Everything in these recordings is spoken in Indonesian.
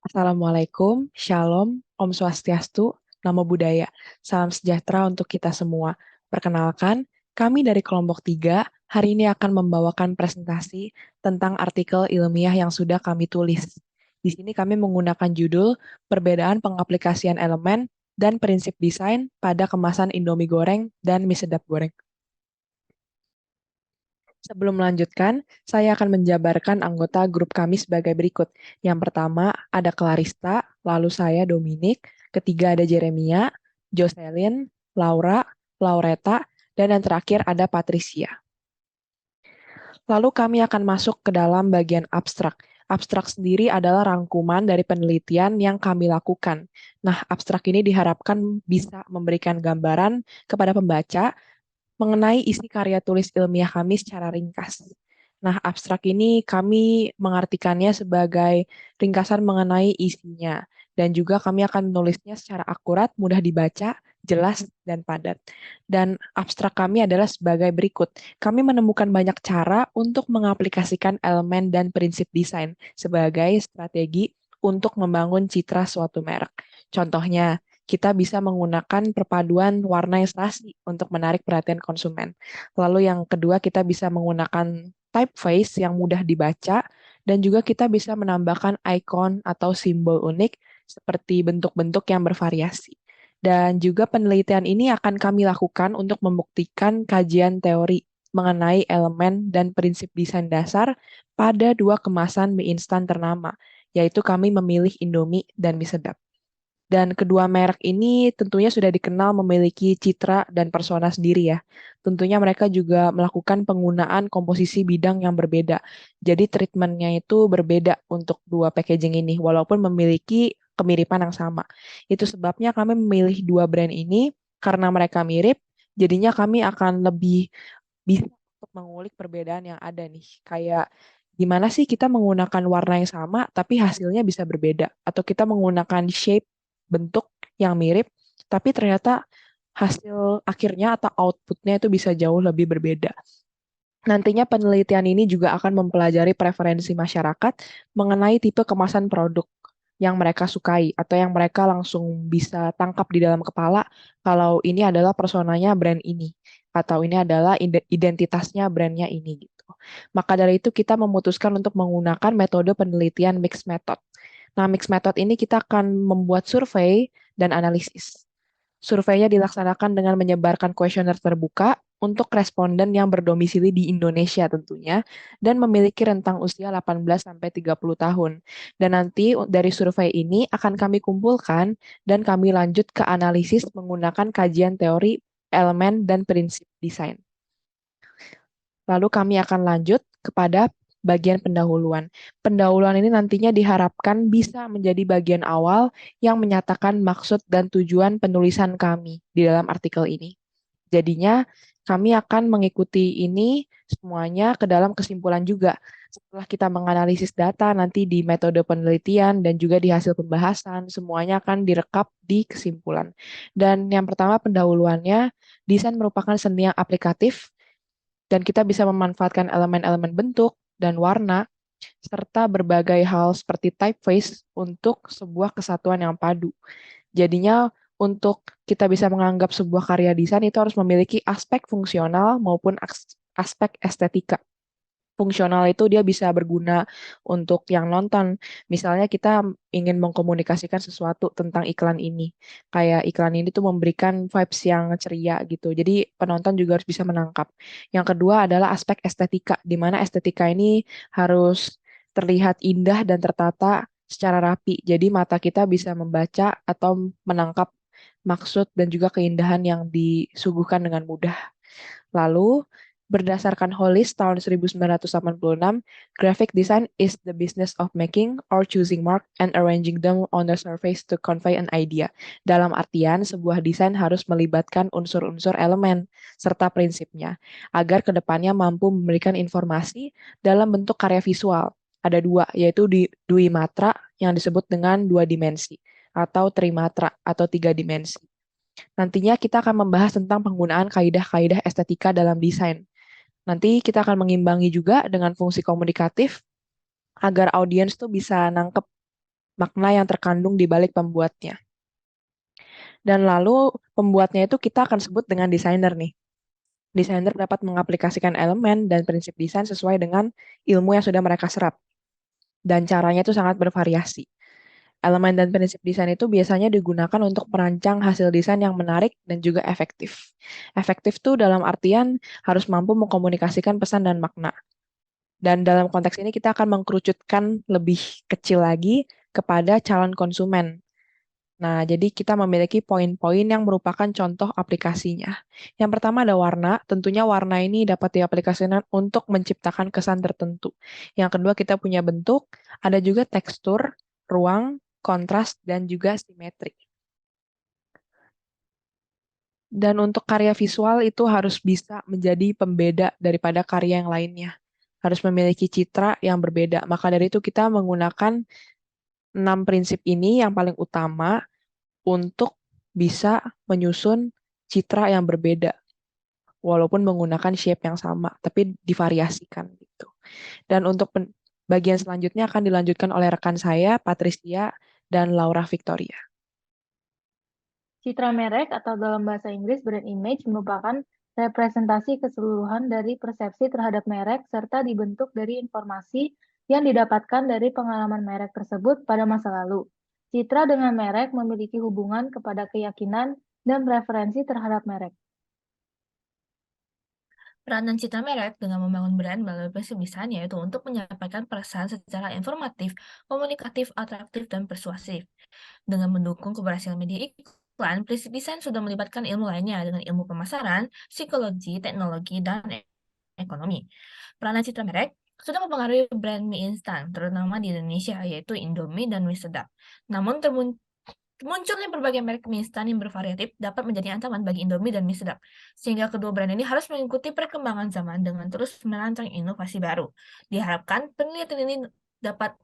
Assalamualaikum, Shalom, Om Swastiastu, Namo Buddhaya. Salam sejahtera untuk kita semua. Perkenalkan, kami dari kelompok 3 hari ini akan membawakan presentasi tentang artikel ilmiah yang sudah kami tulis. Di sini kami menggunakan judul Perbedaan Pengaplikasian Elemen dan Prinsip Desain pada Kemasan Indomie Goreng dan Mie Sedap Goreng. Sebelum melanjutkan, saya akan menjabarkan anggota grup kami sebagai berikut. Yang pertama ada Clarista, lalu saya Dominik, ketiga ada Jeremia, Jocelyn, Laura, Laureta, dan yang terakhir ada Patricia. Lalu kami akan masuk ke dalam bagian abstrak. Abstrak sendiri adalah rangkuman dari penelitian yang kami lakukan. Nah, abstrak ini diharapkan bisa memberikan gambaran kepada pembaca mengenai isi karya tulis ilmiah kami secara ringkas. Nah, abstrak ini kami mengartikannya sebagai ringkasan mengenai isinya, dan juga kami akan menulisnya secara akurat, mudah dibaca, jelas, dan padat. Dan abstrak kami adalah sebagai berikut. Kami menemukan banyak cara untuk mengaplikasikan elemen dan prinsip desain sebagai strategi untuk membangun citra suatu merek. Contohnya, kita bisa menggunakan perpaduan warna yang serasi untuk menarik perhatian konsumen. Lalu yang kedua, kita bisa menggunakan typeface yang mudah dibaca, dan juga kita bisa menambahkan icon atau simbol unik seperti bentuk-bentuk yang bervariasi. Dan juga penelitian ini akan kami lakukan untuk membuktikan kajian teori mengenai elemen dan prinsip desain dasar pada dua kemasan mie instan ternama, yaitu kami memilih Indomie dan mie sedap. Dan kedua merek ini tentunya sudah dikenal memiliki citra dan persona sendiri ya. Tentunya mereka juga melakukan penggunaan komposisi bidang yang berbeda. Jadi treatmentnya itu berbeda untuk dua packaging ini, walaupun memiliki kemiripan yang sama. Itu sebabnya kami memilih dua brand ini, karena mereka mirip, jadinya kami akan lebih bisa untuk mengulik perbedaan yang ada nih. Kayak gimana sih kita menggunakan warna yang sama, tapi hasilnya bisa berbeda. Atau kita menggunakan shape bentuk yang mirip, tapi ternyata hasil akhirnya atau outputnya itu bisa jauh lebih berbeda. Nantinya penelitian ini juga akan mempelajari preferensi masyarakat mengenai tipe kemasan produk yang mereka sukai atau yang mereka langsung bisa tangkap di dalam kepala kalau ini adalah personanya brand ini atau ini adalah identitasnya brandnya ini gitu. Maka dari itu kita memutuskan untuk menggunakan metode penelitian mixed method. Nah, mixed method ini kita akan membuat survei dan analisis. Surveinya dilaksanakan dengan menyebarkan kuesioner terbuka untuk responden yang berdomisili di Indonesia tentunya dan memiliki rentang usia 18 sampai 30 tahun. Dan nanti dari survei ini akan kami kumpulkan dan kami lanjut ke analisis menggunakan kajian teori elemen dan prinsip desain. Lalu kami akan lanjut kepada bagian pendahuluan. Pendahuluan ini nantinya diharapkan bisa menjadi bagian awal yang menyatakan maksud dan tujuan penulisan kami di dalam artikel ini. Jadinya kami akan mengikuti ini semuanya ke dalam kesimpulan juga. Setelah kita menganalisis data nanti di metode penelitian dan juga di hasil pembahasan, semuanya akan direkap di kesimpulan. Dan yang pertama pendahuluannya, desain merupakan seni yang aplikatif dan kita bisa memanfaatkan elemen-elemen bentuk dan warna serta berbagai hal seperti typeface untuk sebuah kesatuan yang padu. Jadinya untuk kita bisa menganggap sebuah karya desain itu harus memiliki aspek fungsional maupun aspek estetika. Fungsional itu dia bisa berguna untuk yang nonton. Misalnya kita ingin mengkomunikasikan sesuatu tentang iklan ini. Kayak iklan ini tuh memberikan vibes yang ceria gitu. Jadi penonton juga harus bisa menangkap. Yang kedua adalah aspek estetika, di mana estetika ini harus terlihat indah dan tertata secara rapi. Jadi mata kita bisa membaca atau menangkap maksud dan juga keindahan yang disuguhkan dengan mudah. Lalu, berdasarkan Hollis tahun 1986, graphic design is the business of making or choosing mark and arranging them on the surface to convey an idea. Dalam artian, sebuah desain harus melibatkan unsur-unsur elemen serta prinsipnya, agar kedepannya mampu memberikan informasi dalam bentuk karya visual. Ada dua, yaitu di dwi matra yang disebut dengan dua dimensi, atau trimatra atau tiga dimensi. Nantinya kita akan membahas tentang penggunaan kaidah-kaidah estetika dalam desain. Nanti kita akan mengimbangi juga dengan fungsi komunikatif agar audiens tuh bisa nangkep makna yang terkandung di balik pembuatnya. Dan lalu pembuatnya itu kita akan sebut dengan desainer nih. Desainer dapat mengaplikasikan elemen dan prinsip desain sesuai dengan ilmu yang sudah mereka serap. Dan caranya itu sangat bervariasi. Elemen dan prinsip desain itu biasanya digunakan untuk merancang hasil desain yang menarik dan juga efektif. Efektif tuh dalam artian harus mampu mengkomunikasikan pesan dan makna. Dan dalam konteks ini kita akan mengkerucutkan lebih kecil lagi kepada calon konsumen. Nah, jadi kita memiliki poin-poin yang merupakan contoh aplikasinya. Yang pertama ada warna, tentunya warna ini dapat diaplikasikan untuk menciptakan kesan tertentu. Yang kedua kita punya bentuk, ada juga tekstur, ruang, kontras, dan juga simetri. Dan untuk karya visual itu harus bisa menjadi pembeda daripada karya yang lainnya. Harus memiliki citra yang berbeda. Maka dari itu kita menggunakan 6 prinsip ini yang paling utama untuk bisa menyusun citra yang berbeda, walaupun menggunakan shape yang sama, tapi divariasikan gitu. Dan untuk bagian selanjutnya akan dilanjutkan oleh rekan saya, Patricia dan Laura Victoria. Citra merek atau dalam bahasa Inggris brand image merupakan representasi keseluruhan dari persepsi terhadap merek serta dibentuk dari informasi yang didapatkan dari pengalaman merek tersebut pada masa lalu. Citra dengan merek memiliki hubungan kepada keyakinan dan preferensi terhadap merek. Peranan citra merek dengan membangun brand melalui prinsip desain yaitu untuk menyampaikan perasaan secara informatif, komunikatif, atraktif, dan persuasif. Dengan mendukung keberhasilan media iklan, prinsip desain sudah melibatkan ilmu lainnya dengan ilmu pemasaran, psikologi, teknologi, dan ekonomi. Peranan citra merek sudah mempengaruhi brand mie instan, terutama di Indonesia, yaitu Indomie dan mie sedap. Namun munculnya berbagai merek mie instan yang bervariatif dapat menjadi ancaman bagi Indomie dan mie sedap, sehingga kedua brand ini harus mengikuti perkembangan zaman dengan terus merancang inovasi baru. Diharapkan penelitian ini dapat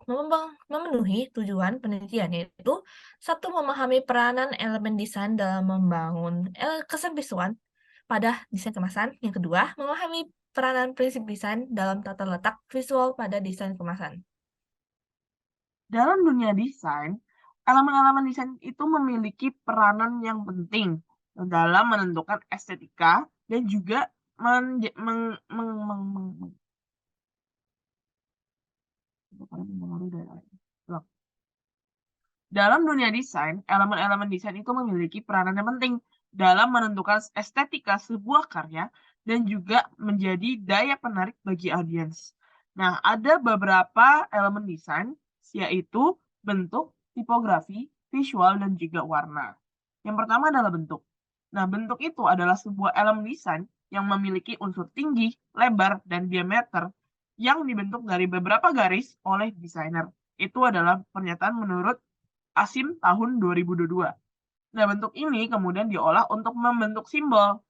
memenuhi tujuan penelitian, yaitu satu, memahami peranan elemen desain dalam membangun kesan visual pada desain kemasan. Yang kedua, memahami peranan prinsip desain dalam tata letak visual pada desain kemasan. Dalam dunia desain, elemen-elemen desain itu memiliki peranan yang penting dalam menentukan estetika dan juga dalam dunia desain, elemen-elemen desain itu memiliki peranan yang penting dalam menentukan estetika sebuah karya dan juga menjadi daya penarik bagi audiens. Nah, ada beberapa elemen desain, yaitu bentuk, tipografi, visual, dan juga warna. Yang pertama adalah bentuk. Nah, bentuk itu adalah sebuah elemen desain yang memiliki unsur tinggi, lebar, dan diameter yang dibentuk dari beberapa garis oleh desainer. Itu adalah pernyataan menurut Asim tahun 2022. Nah, bentuk ini kemudian diolah untuk membentuk simbol,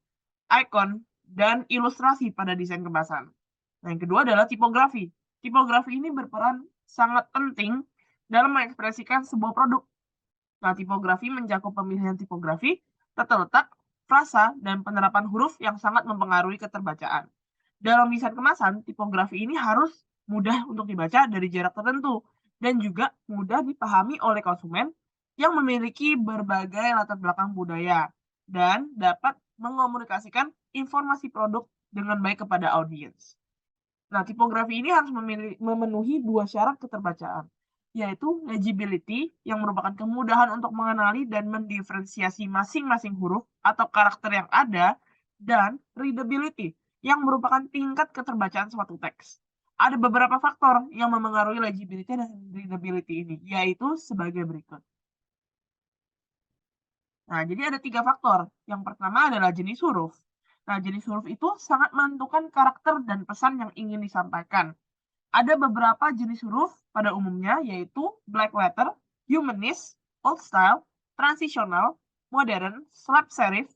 ikon, dan ilustrasi pada desain kemasan. Nah, yang kedua adalah tipografi. Tipografi ini berperan sangat penting dalam mengekspresikan sebuah produk. Nah, tipografi mencakup pemilihan tipografi, tata letak, frasa, dan penerapan huruf yang sangat mempengaruhi keterbacaan. Dalam desain kemasan, tipografi ini harus mudah untuk dibaca dari jarak tertentu dan juga mudah dipahami oleh konsumen yang memiliki berbagai latar belakang budaya dan dapat mengomunikasikan informasi produk dengan baik kepada audiens. Nah, tipografi ini harus memenuhi dua syarat keterbacaan, yaitu legibility yang merupakan kemudahan untuk mengenali dan mendiferensiasi masing-masing huruf atau karakter yang ada, dan readability yang merupakan tingkat keterbacaan suatu teks. Ada beberapa faktor yang memengaruhi legibility dan readability ini, yaitu sebagai berikut. Nah, jadi ada 3 faktor. Yang pertama adalah jenis huruf. Nah, jenis huruf itu sangat menentukan karakter dan pesan yang ingin disampaikan. Ada beberapa jenis huruf pada umumnya, yaitu black letter, humanist, old style, transitional, modern, slab serif,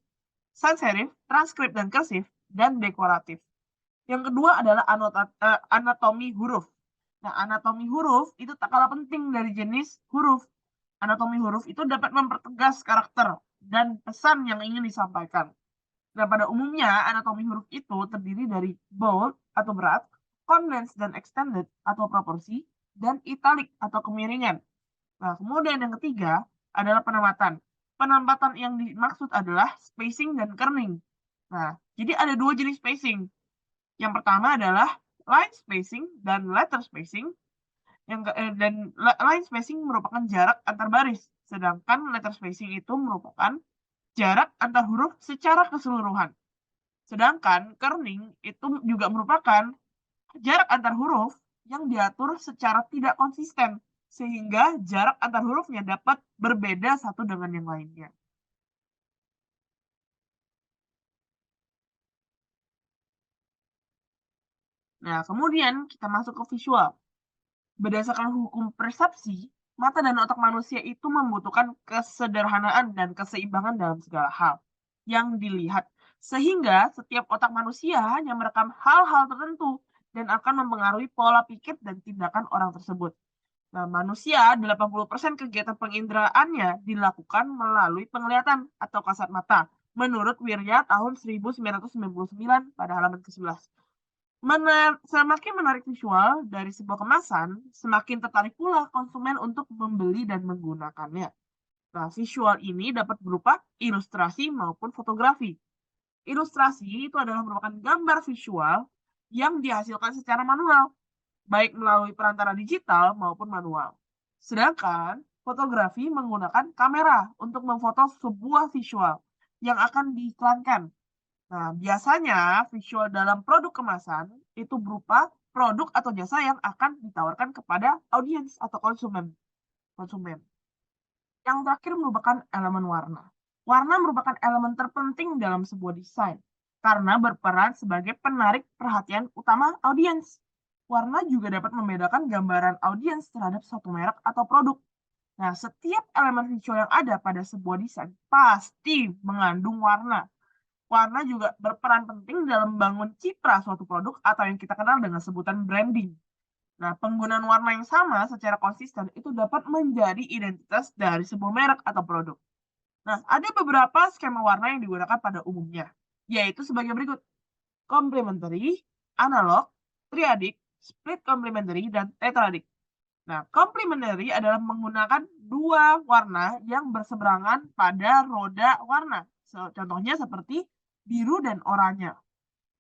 sans serif, transkrip dan cursive, dan dekoratif. Yang kedua adalah anatomi huruf. Nah, anatomi huruf itu tak kalah penting dari jenis huruf. Anatomi huruf itu dapat mempertegas karakter dan pesan yang ingin disampaikan. Nah, pada umumnya anatomi huruf itu terdiri dari bold atau berat, condensed dan extended atau proporsi, dan italic atau kemiringan. Nah, kemudian yang ketiga adalah penempatan. Penempatan yang dimaksud adalah spacing dan kerning. Nah, jadi ada dua jenis spacing. Yang pertama adalah line spacing dan letter spacing. Line spacing merupakan jarak antar baris, sedangkan letter spacing itu merupakan jarak antar huruf secara keseluruhan. Sedangkan kerning itu juga merupakan jarak antar huruf yang diatur secara tidak konsisten, sehingga jarak antar hurufnya dapat berbeda satu dengan yang lainnya. Nah, kemudian kita masuk ke visual. Berdasarkan hukum persepsi, mata dan otak manusia itu membutuhkan kesederhanaan dan keseimbangan dalam segala hal yang dilihat. Sehingga setiap otak manusia hanya merekam hal-hal tertentu dan akan mempengaruhi pola pikir dan tindakan orang tersebut. Nah, manusia 80% kegiatan penginderaannya dilakukan melalui penglihatan atau kasat mata, menurut Wirya tahun 1999 pada halaman ke-11. Semakin menarik visual dari sebuah kemasan, semakin tertarik pula konsumen untuk membeli dan menggunakannya. Nah, visual ini dapat berupa ilustrasi maupun fotografi. Ilustrasi itu adalah merupakan gambar visual yang dihasilkan secara manual, baik melalui perantara digital maupun manual. Sedangkan fotografi menggunakan kamera untuk memfoto sebuah visual yang akan diiklankan. Nah, biasanya visual dalam produk kemasan itu berupa produk atau jasa yang akan ditawarkan kepada audiens atau konsumen. Yang terakhir merupakan elemen warna. Warna merupakan elemen terpenting dalam sebuah desain karena berperan sebagai penarik perhatian utama audiens. Warna juga dapat membedakan gambaran audiens terhadap suatu merek atau produk. Nah, setiap elemen visual yang ada pada sebuah desain pasti mengandung warna. Warna juga berperan penting dalam membangun citra suatu produk atau yang kita kenal dengan sebutan branding. Nah, penggunaan warna yang sama secara konsisten itu dapat menjadi identitas dari sebuah merek atau produk. Nah, ada beberapa skema warna yang digunakan pada umumnya, yaitu sebagai berikut. Complementary, analog, triadic, split complementary, dan tetraadic. Nah, complementary adalah menggunakan dua warna yang berseberangan pada roda warna. Contohnya seperti biru dan oranye.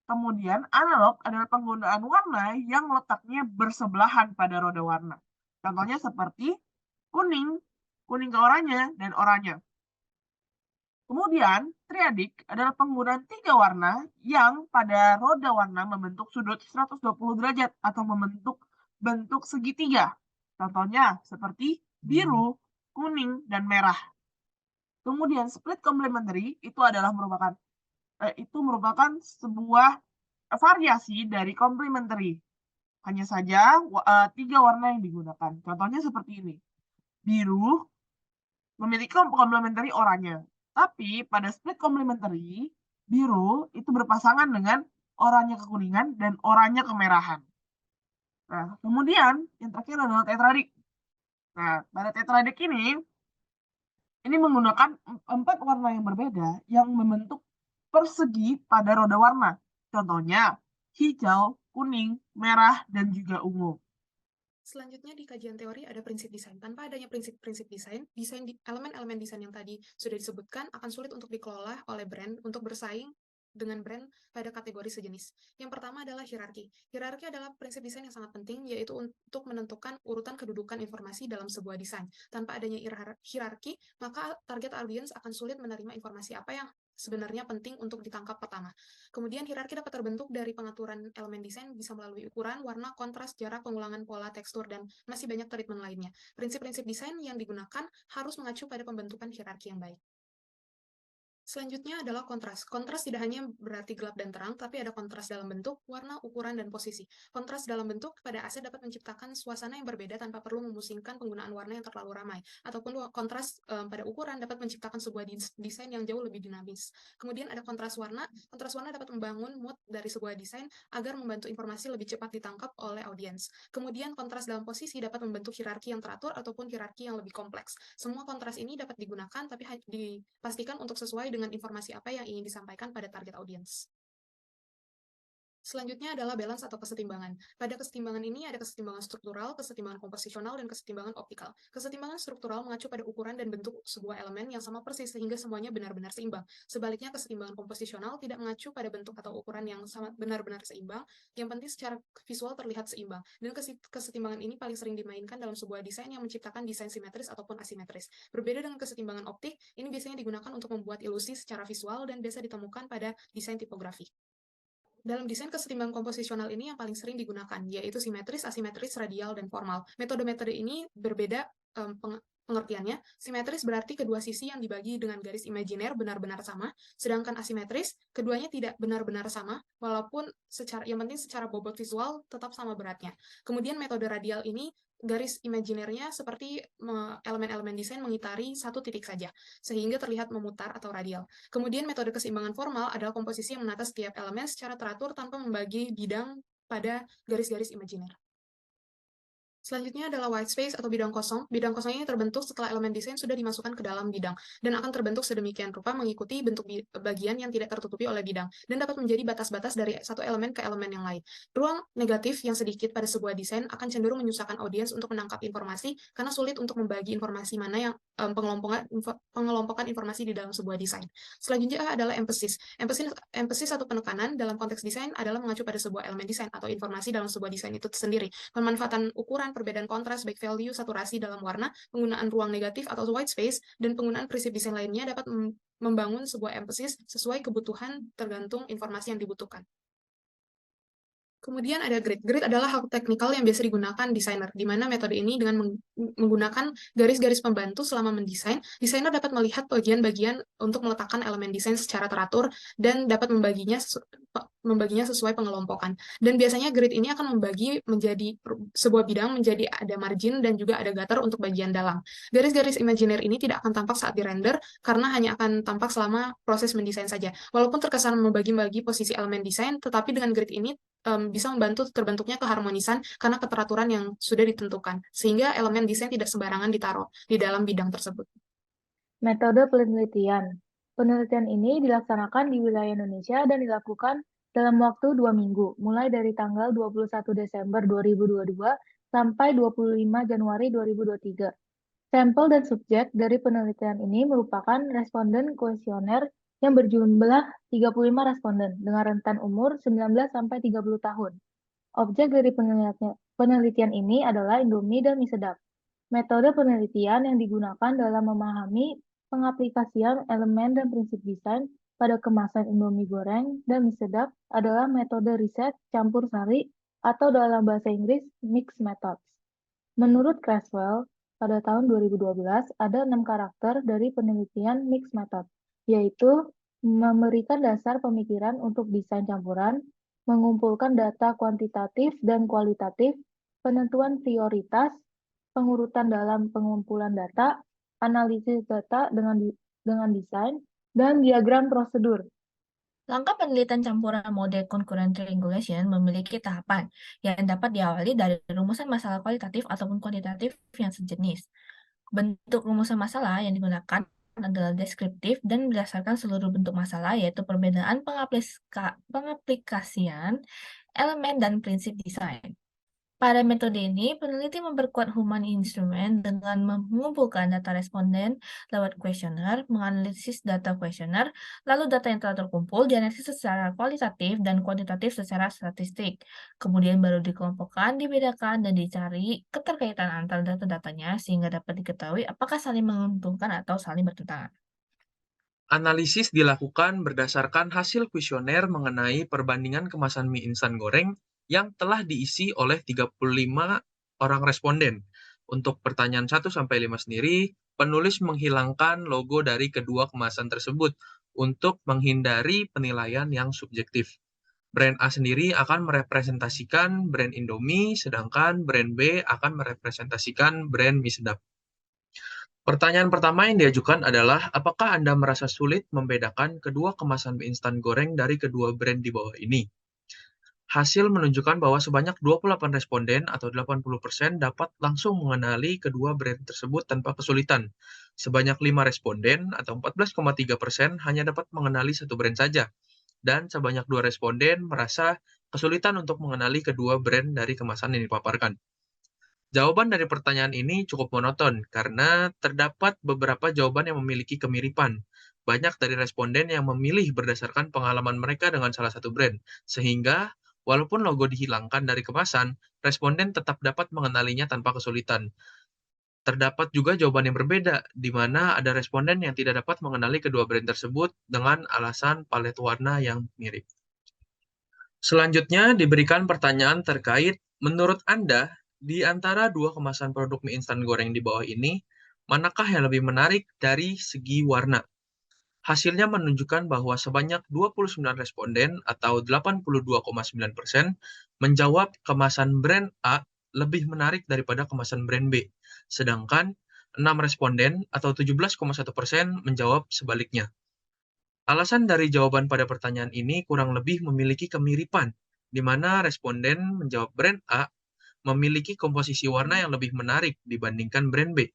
Kemudian analog adalah penggunaan warna yang letaknya bersebelahan pada roda warna. Contohnya seperti kuning, kuning ke oranye, dan oranye. Kemudian triadic adalah penggunaan tiga warna yang pada roda warna membentuk sudut 120 derajat atau membentuk bentuk segitiga. Contohnya seperti biru, kuning, dan merah. Kemudian split complementary itu merupakan sebuah variasi dari complementary. Hanya saja tiga warna yang digunakan. Contohnya seperti ini. Biru memiliki complementary oranye. Tapi pada split complementary, biru itu berpasangan dengan oranye kekuningan dan oranye kemerahan. Nah, kemudian yang terakhir adalah tetraadic. Nah, pada tetraadic ini menggunakan 4 warna yang berbeda yang membentuk persegi pada roda warna. Contohnya hijau, kuning, merah, dan juga ungu. Selanjutnya di kajian teori ada prinsip desain. Tanpa adanya prinsip-prinsip desain elemen-elemen desain yang tadi sudah disebutkan akan sulit untuk dikelola oleh brand untuk bersaing dengan brand pada kategori sejenis. Yang pertama adalah hierarki. Hierarki adalah prinsip desain yang sangat penting, yaitu untuk menentukan urutan kedudukan informasi dalam sebuah desain. Tanpa adanya hierarki, maka target audience akan sulit menerima informasi apa yang sebenarnya penting untuk ditangkap pertama. Kemudian hierarki dapat terbentuk dari pengaturan elemen desain bisa melalui ukuran, warna, kontras, jarak, pengulangan pola, tekstur, dan masih banyak treatment lainnya. Prinsip-prinsip desain yang digunakan harus mengacu pada pembentukan hierarki yang baik. Selanjutnya adalah kontras. Kontras tidak hanya berarti gelap dan terang, tapi ada kontras dalam bentuk, warna, ukuran, dan posisi. Kontras dalam bentuk pada aset dapat menciptakan suasana yang berbeda tanpa perlu memusingkan penggunaan warna yang terlalu ramai. Ataupun kontras pada ukuran dapat menciptakan sebuah desain yang jauh lebih dinamis. Kemudian ada kontras warna. Kontras warna dapat membangun mood dari sebuah desain agar membantu informasi lebih cepat ditangkap oleh audiens. Kemudian kontras dalam posisi dapat membentuk hierarki yang teratur ataupun hierarki yang lebih kompleks. Semua kontras ini dapat digunakan tapi dipastikan untuk sesuai dengan informasi apa yang ingin disampaikan pada target audiens. Selanjutnya adalah balance atau kesetimbangan. Pada kesetimbangan ini ada kesetimbangan struktural, kesetimbangan komposisional, dan kesetimbangan optikal. Kesetimbangan struktural mengacu pada ukuran dan bentuk sebuah elemen yang sama persis sehingga semuanya benar-benar seimbang. Sebaliknya, kesetimbangan komposisional tidak mengacu pada bentuk atau ukuran yang sama benar-benar seimbang, yang penting secara visual terlihat seimbang. Dan kesetimbangan ini paling sering dimainkan dalam sebuah desain yang menciptakan desain simetris ataupun asimetris. Berbeda dengan kesetimbangan optik, ini biasanya digunakan untuk membuat ilusi secara visual dan biasa ditemukan pada desain tipografi. Dalam desain kesetimbangan komposisional ini yang paling sering digunakan, yaitu simetris, asimetris, radial, dan formal. Metode-metode ini berbeda pengertiannya. Simetris berarti kedua sisi yang dibagi dengan garis imajiner benar-benar sama, sedangkan asimetris, keduanya tidak benar-benar sama, walaupun yang penting secara bobot visual tetap sama beratnya. Kemudian metode radial ini, garis imajinernya seperti elemen-elemen desain mengitari satu titik saja, sehingga terlihat memutar atau radial. Kemudian metode keseimbangan formal adalah komposisi yang menata setiap elemen secara teratur tanpa membagi bidang pada garis-garis imajiner. Selanjutnya adalah white space atau bidang kosong. Bidang kosong ini terbentuk setelah elemen desain sudah dimasukkan ke dalam bidang, dan akan terbentuk sedemikian rupa mengikuti bentuk bagian yang tidak tertutupi oleh bidang, dan dapat menjadi batas-batas dari satu elemen ke elemen yang lain. Ruang negatif yang sedikit pada sebuah desain akan cenderung menyusahkan audiens untuk menangkap informasi, karena sulit untuk membagi informasi mana yang pengelompokan informasi di dalam sebuah desain. Selanjutnya adalah emphasis. Emphasis atau penekanan dalam konteks desain adalah mengacu pada sebuah elemen desain atau informasi dalam sebuah desain itu sendiri. Pemanfaatan ukuran, perbedaan kontras, baik value, saturasi dalam warna, penggunaan ruang negatif atau white space, dan penggunaan prinsip desain lainnya dapat membangun sebuah emphasis sesuai kebutuhan tergantung informasi yang dibutuhkan. Kemudian ada grid. Grid adalah hal teknikal yang biasa digunakan desainer, di mana metode ini dengan menggunakan garis-garis pembantu selama mendesain, desainer dapat melihat bagian-bagian untuk meletakkan elemen desain secara teratur dan dapat membaginya sesuai pengelompokan. Dan biasanya grid ini akan membagi menjadi sebuah bidang menjadi ada margin dan juga ada gutter untuk bagian dalam. Garis-garis imajiner ini tidak akan tampak saat dirender karena hanya akan tampak selama proses mendesain saja. Walaupun terkesan membagi-bagi posisi elemen desain, tetapi dengan grid ini bisa membantu terbentuknya keharmonisan karena keteraturan yang sudah ditentukan, sehingga elemen desain tidak sembarangan ditaruh di dalam bidang tersebut. Metode penelitian. Penelitian ini dilaksanakan di wilayah Indonesia dan dilakukan dalam waktu 2 minggu, mulai dari tanggal 21 Desember 2022 sampai 25 Januari 2023. Sampel dan subjek dari penelitian ini merupakan responden kuesioner yang berjumlah 35 responden dengan rentan umur 19 sampai 30 tahun. Objek dari penelitian ini adalah Indomie dan mie sedap. Metode penelitian yang digunakan dalam memahami pengaplikasian elemen dan prinsip desain pada kemasan Indomie goreng dan mie sedap adalah metode riset campur sari atau dalam bahasa Inggris mixed methods. Menurut Creswell, pada tahun 2012 ada 6 karakter dari penelitian mixed method, yaitu memberikan dasar pemikiran untuk desain campuran, mengumpulkan data kuantitatif dan kualitatif, penentuan prioritas, pengurutan dalam pengumpulan data, analisis data dengan desain, dan diagram prosedur. Langkah penelitian campuran model concurrent triangulation memiliki tahapan yang dapat diawali dari rumusan masalah kualitatif ataupun kuantitatif yang sejenis. Bentuk rumusan masalah yang digunakan adalah deskriptif dan berdasarkan seluruh bentuk masalah, yaitu perbedaan pengaplikasian elemen dan prinsip desain. Pada metode ini, peneliti memperkuat human instrument dengan mengumpulkan data responden lewat kuesioner, menganalisis data kuesioner, lalu data yang telah terkumpul dianalisis secara kualitatif dan kuantitatif secara statistik. Kemudian baru dikelompokkan, dibedakan, dan dicari keterkaitan antar data-datanya sehingga dapat diketahui apakah saling menguntungkan atau saling bertentangan. Analisis dilakukan berdasarkan hasil kuesioner mengenai perbandingan kemasan mie instan goreng yang telah diisi oleh 35 orang responden. Untuk pertanyaan 1-5 sendiri, penulis menghilangkan logo dari kedua kemasan tersebut untuk menghindari penilaian yang subjektif. Brand A sendiri akan merepresentasikan brand Indomie, sedangkan brand B akan merepresentasikan brand mie sedap. Pertanyaan pertama yang diajukan adalah, apakah Anda merasa sulit membedakan kedua kemasan mie instan goreng dari kedua brand di bawah ini? Hasil menunjukkan bahwa sebanyak 28 responden atau 80% dapat langsung mengenali kedua brand tersebut tanpa kesulitan. Sebanyak 5 responden atau 14,3% hanya dapat mengenali satu brand saja. Dan sebanyak 2 responden merasa kesulitan untuk mengenali kedua brand dari kemasan yang dipaparkan. Jawaban dari pertanyaan ini cukup monoton karena terdapat beberapa jawaban yang memiliki kemiripan. Banyak dari responden yang memilih berdasarkan pengalaman mereka dengan salah satu brand, sehingga walaupun logo dihilangkan dari kemasan, responden tetap dapat mengenalinya tanpa kesulitan. Terdapat juga jawaban yang berbeda, di mana ada responden yang tidak dapat mengenali kedua brand tersebut dengan alasan palet warna yang mirip. Selanjutnya diberikan pertanyaan terkait, menurut Anda, di antara dua kemasan produk mie instan goreng di bawah ini, manakah yang lebih menarik dari segi warna? Hasilnya menunjukkan bahwa sebanyak 29 responden atau 82,9% menjawab kemasan brand A lebih menarik daripada kemasan brand B. Sedangkan 6 responden atau 17,1% menjawab sebaliknya. Alasan dari jawaban pada pertanyaan ini kurang lebih memiliki kemiripan, di mana responden menjawab brand A memiliki komposisi warna yang lebih menarik dibandingkan brand B.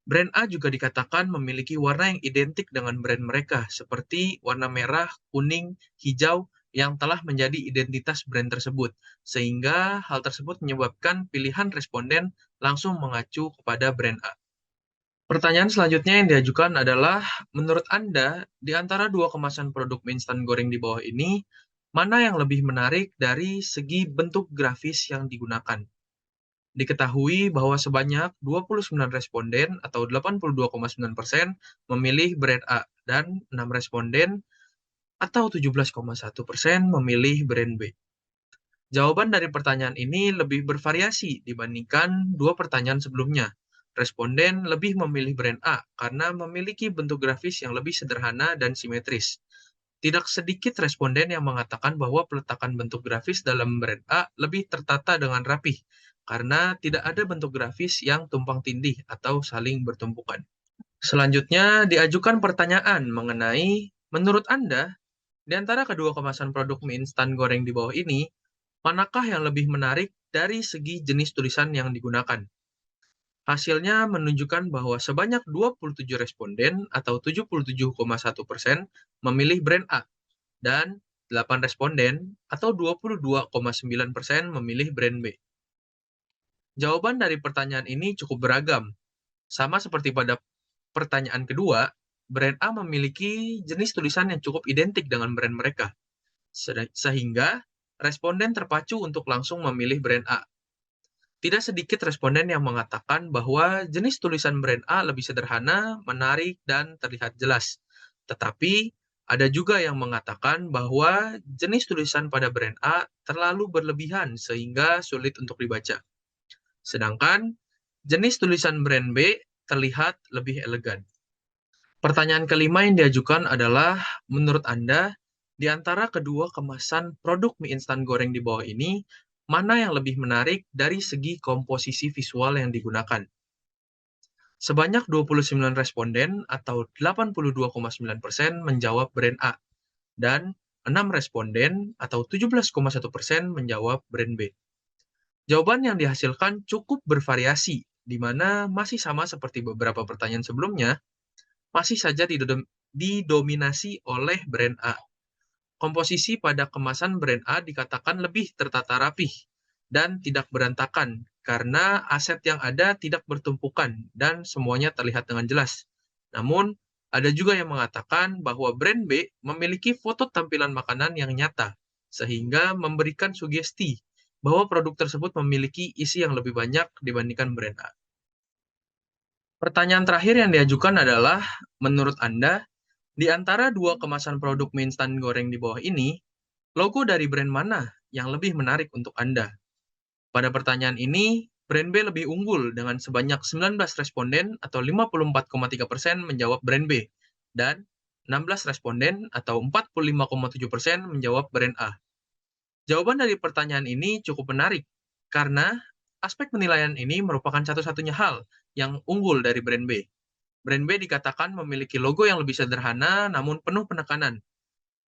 Brand A juga dikatakan memiliki warna yang identik dengan brand mereka, seperti warna merah, kuning, hijau, yang telah menjadi identitas brand tersebut, sehingga hal tersebut menyebabkan pilihan responden langsung mengacu kepada brand A. Pertanyaan selanjutnya yang diajukan adalah, menurut Anda, di antara dua kemasan produk mie instan goreng di bawah ini, mana yang lebih menarik dari segi bentuk grafis yang digunakan? Diketahui bahwa sebanyak 29 responden atau 82,9% memilih brand A dan 6 responden atau 17,1% memilih brand B. Jawaban dari pertanyaan ini lebih bervariasi dibandingkan dua pertanyaan sebelumnya. Responden lebih memilih brand A karena memiliki bentuk grafis yang lebih sederhana dan simetris. Tidak sedikit responden yang mengatakan bahwa peletakan bentuk grafis dalam brand A lebih tertata dengan rapih, karena tidak ada bentuk grafis yang tumpang tindih atau saling bertumpukan. Selanjutnya, diajukan pertanyaan mengenai, menurut Anda, di antara kedua kemasan produk mie instan goreng di bawah ini, manakah yang lebih menarik dari segi jenis tulisan yang digunakan? Hasilnya menunjukkan bahwa sebanyak 27 responden atau 77,1% memilih brand A dan 8 responden atau 22,9% memilih brand B. Jawaban dari pertanyaan ini cukup beragam. Sama seperti pada pertanyaan kedua, brand A memiliki jenis tulisan yang cukup identik dengan brand mereka, sehingga responden terpacu untuk langsung memilih brand A. Tidak sedikit responden yang mengatakan bahwa jenis tulisan brand A lebih sederhana, menarik, dan terlihat jelas. Tetapi, ada juga yang mengatakan bahwa jenis tulisan pada brand A terlalu berlebihan sehingga sulit untuk dibaca. Sedangkan, jenis tulisan brand B terlihat lebih elegan. Pertanyaan kelima yang diajukan adalah, menurut Anda, di antara kedua kemasan produk mie instan goreng di bawah ini, mana yang lebih menarik dari segi komposisi visual yang digunakan? Sebanyak 29 responden atau 82,9% menjawab brand A, dan 6 responden atau 17,1% menjawab brand B. Jawaban yang dihasilkan cukup bervariasi, di mana masih sama seperti beberapa pertanyaan sebelumnya, masih saja didominasi oleh brand A. Komposisi pada kemasan brand A dikatakan lebih tertata rapih dan tidak berantakan karena aset yang ada tidak bertumpukan dan semuanya terlihat dengan jelas. Namun, ada juga yang mengatakan bahwa brand B memiliki foto tampilan makanan yang nyata, sehingga memberikan sugesti bahwa produk tersebut memiliki isi yang lebih banyak dibandingkan brand A. Pertanyaan terakhir yang diajukan adalah, menurut Anda, di antara dua kemasan produk mie instan goreng di bawah ini, logo dari brand mana yang lebih menarik untuk Anda? Pada pertanyaan ini, brand B lebih unggul dengan sebanyak 19 responden atau 54,3% menjawab brand B, dan 16 responden atau 45,7% menjawab brand A. Jawaban dari pertanyaan ini cukup menarik, karena aspek penilaian ini merupakan satu-satunya hal yang unggul dari brand B. Brand B dikatakan memiliki logo yang lebih sederhana namun penuh penekanan.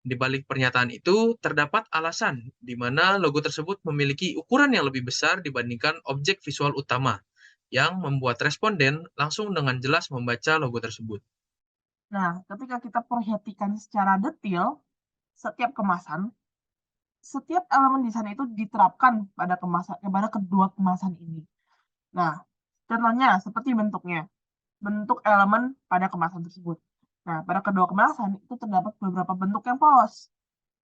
Di balik pernyataan itu, terdapat alasan di mana logo tersebut memiliki ukuran yang lebih besar dibandingkan objek visual utama, yang membuat responden langsung dengan jelas membaca logo tersebut. Nah, ketika kita perhatikan secara detail setiap kemasan, setiap elemen desain itu diterapkan pada kedua kemasan ini. Nah, contohnya seperti bentuknya, bentuk elemen pada kemasan tersebut. Nah, pada kedua kemasan itu terdapat beberapa bentuk yang polos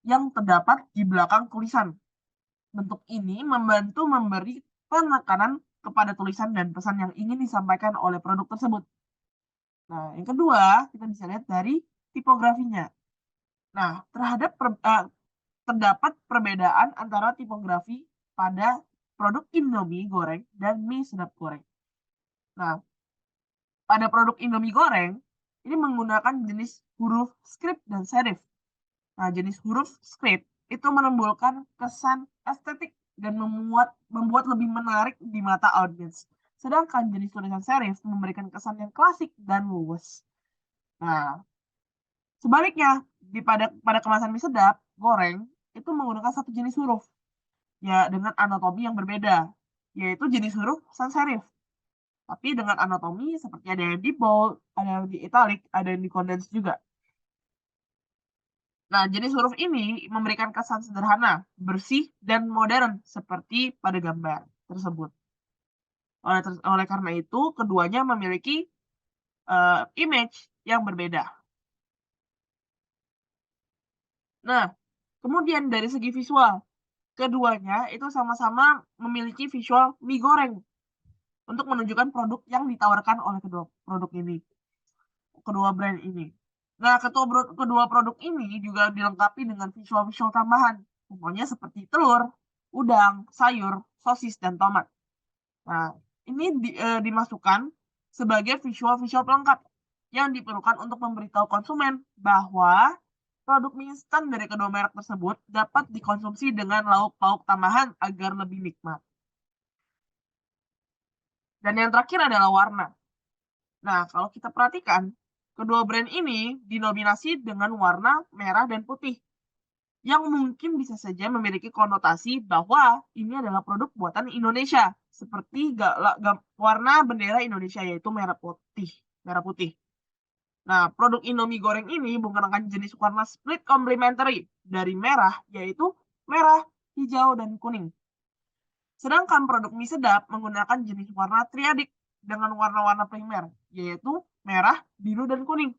yang terdapat di belakang tulisan. Bentuk ini membantu memberi penekanan kepada tulisan dan pesan yang ingin disampaikan oleh produk tersebut. Nah, yang kedua, kita bisa lihat dari tipografinya. Nah, terdapat perbedaan antara tipografi pada produk Indomie goreng dan mie sedap goreng. Nah, pada produk Indomie goreng, ini menggunakan jenis huruf script dan serif. Nah, jenis huruf script itu menimbulkan kesan estetik dan membuat lebih menarik di mata audiens. Sedangkan jenis tulisan serif memberikan kesan yang klasik dan luwes. Nah, sebaliknya, pada kemasan mie sedap goreng itu menggunakan satu jenis huruf, ya dengan anatomi yang berbeda, yaitu jenis huruf sans serif. Tapi dengan anatomi seperti ada yang di bold, ada yang di italic, ada yang di condense juga. Nah, jenis huruf ini memberikan kesan sederhana, bersih, dan modern seperti pada gambar tersebut. Oleh karena itu, keduanya memiliki image yang berbeda. Nah, kemudian dari segi visual, keduanya itu sama-sama memiliki visual mie goreng untuk menunjukkan produk yang ditawarkan oleh kedua brand ini. Nah, kedua produk ini juga dilengkapi dengan visual-visual tambahan, contohnya seperti telur, udang, sayur, sosis, dan tomat. Nah, ini dimasukkan sebagai visual-visual pelengkap yang diperlukan untuk memberitahu konsumen bahwa produk mie instan dari kedua merek tersebut dapat dikonsumsi dengan lauk pauk tambahan agar lebih nikmat. Dan yang terakhir adalah warna. Nah, kalau kita perhatikan, kedua brand ini dinominasi dengan warna merah dan putih, yang mungkin bisa saja memiliki konotasi bahwa ini adalah produk buatan Indonesia, seperti warna bendera Indonesia, yaitu merah putih. Nah, produk Indomie goreng ini menggunakan jenis warna split complementary dari merah, yaitu merah, hijau, dan kuning. Sedangkan produk mie sedap menggunakan jenis warna triadik dengan warna-warna primer, yaitu merah, biru, dan kuning.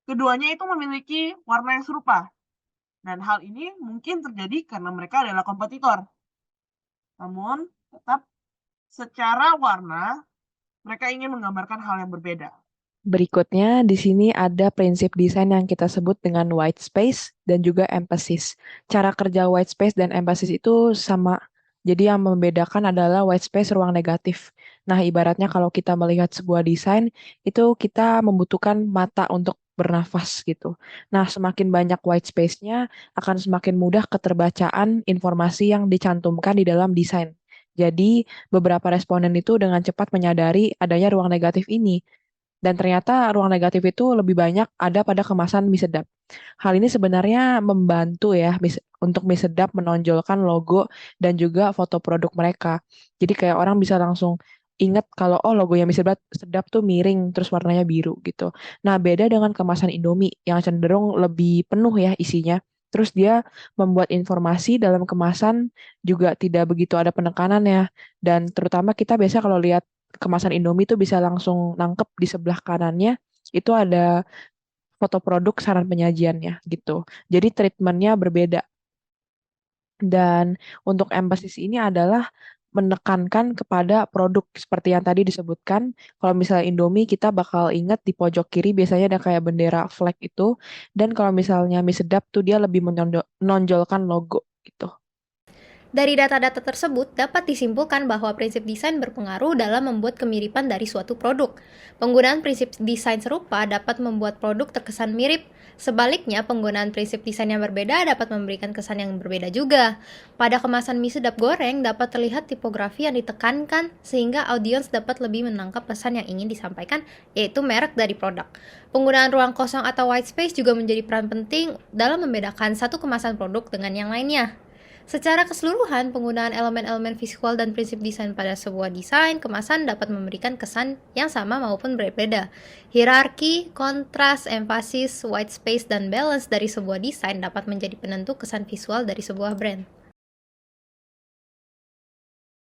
Keduanya itu memiliki warna yang serupa, dan hal ini mungkin terjadi karena mereka adalah kompetitor. Namun, tetap secara warna, mereka ingin menggambarkan hal yang berbeda. Berikutnya, di sini ada prinsip desain yang kita sebut dengan white space dan juga emphasis. Cara kerja white space dan emphasis itu sama. Jadi yang membedakan adalah white space ruang negatif. Nah, ibaratnya kalau kita melihat sebuah desain, itu kita membutuhkan mata untuk bernafas gitu. Nah, semakin banyak white space-nya, akan semakin mudah keterbacaan informasi yang dicantumkan di dalam desain. Jadi, beberapa responden itu dengan cepat menyadari adanya ruang negatif ini. Dan ternyata ruang negatif itu lebih banyak ada pada kemasan mie sedap. Hal ini sebenarnya membantu ya untuk mie sedap menonjolkan logo dan juga foto produk mereka. Jadi kayak orang bisa langsung ingat kalau logonya mie sedap tuh miring terus warnanya biru gitu. Nah, beda dengan kemasan Indomie yang cenderung lebih penuh ya isinya. Terus dia membuat informasi dalam kemasan juga tidak begitu ada penekanannya. Dan terutama kita biasa kalau lihat kemasan Indomie itu bisa langsung nangkep di sebelah kanannya itu ada foto produk saran penyajiannya gitu. Jadi treatmentnya berbeda. Dan untuk emphasis ini adalah menekankan kepada produk seperti yang tadi disebutkan. Kalau misalnya Indomie kita bakal ingat di pojok kiri biasanya ada kayak bendera flag itu. Dan kalau misalnya mie sedap tuh dia lebih menonjolkan logo gitu. Dari data-data tersebut dapat disimpulkan bahwa prinsip desain berpengaruh dalam membuat kemiripan dari suatu produk. Penggunaan prinsip desain serupa dapat membuat produk terkesan mirip. Sebaliknya, penggunaan prinsip desain yang berbeda dapat memberikan kesan yang berbeda juga. Pada kemasan mie sedap goreng dapat terlihat tipografi yang ditekankan sehingga audiens dapat lebih menangkap pesan yang ingin disampaikan, yaitu merek dari produk. Penggunaan ruang kosong atau white space juga menjadi peran penting dalam membedakan satu kemasan produk dengan yang lainnya. Secara keseluruhan, penggunaan elemen-elemen visual dan prinsip desain pada sebuah desain kemasan dapat memberikan kesan yang sama maupun berbeda. Hierarki, kontras, emphasis, white space, dan balance dari sebuah desain dapat menjadi penentu kesan visual dari sebuah brand.